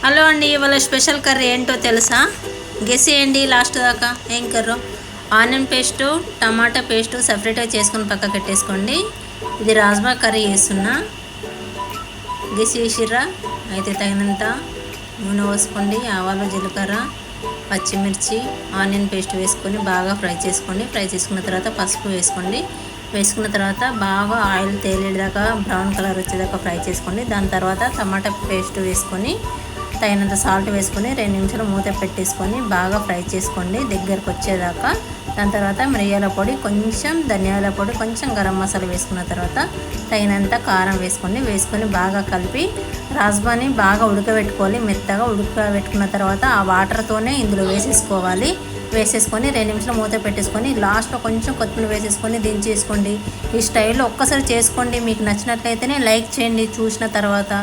Hello అండి, ఇవాళ special curry ఏంటో తెలుసా? గెస్ చేయండి లాస్ట్ దాకా. ఏం కర్రో? ఆనియన్ పేస్టు, టమాటా పేస్టు సపరేట్గా చేసుకొని పక్కకు పెట్టేసుకోండి. ఇది రాజ్మా కర్రీ చేస్తున్నా. గెస్ చేసిర్రా? అయితే తగినంత నూనె పోసుకోండి. ఆవాలు, జీలకర్ర, పచ్చిమిర్చి, ఆనియన్ పేస్ట్ వేసుకొని బాగా ఫ్రై చేసుకోండి. ఫ్రై చేసుకున్న తర్వాత పసుపు వేసుకోండి. వేసుకున్న తర్వాత బాగా ఆయిల్ తేలేదాకా బ్రౌన్ కలర్ వచ్చేదాకా ఫ్రై చేసుకోండి. దాని తర్వాత టమాటా పేస్ట్ వేసుకొని తగినంత సాల్ట్ వేసుకొని 2 నిమిషాలు మూత పెట్టేసుకొని బాగా ఫ్రై చేసుకోండి దగ్గరకు వచ్చేదాకా. దాని తర్వాత మిరియాల పొడి, కొంచెం ధనియాల పొడి, కొంచెం గరం మసాలా వేసుకున్న తర్వాత తగినంత కారం వేసుకొని బాగా కలిపి రాజ్మాని బాగా ఉడకబెట్టుకోవాలి. మెత్తగా ఉడకబెట్టుకున్న తర్వాత ఆ వాటర్తోనే ఇందులో వేసేసుకొని 2 నిమిషాలు మూత పెట్టేసుకొని లాస్ట్లో కొంచెం కొత్తిమీర వేసేసుకొని దించేసుకోండి. ఈ స్టైల్లో ఒక్కసారి చేసుకోండి. మీకు నచ్చినట్లయితేనే లైక్ చేయండి చూసిన తర్వాత.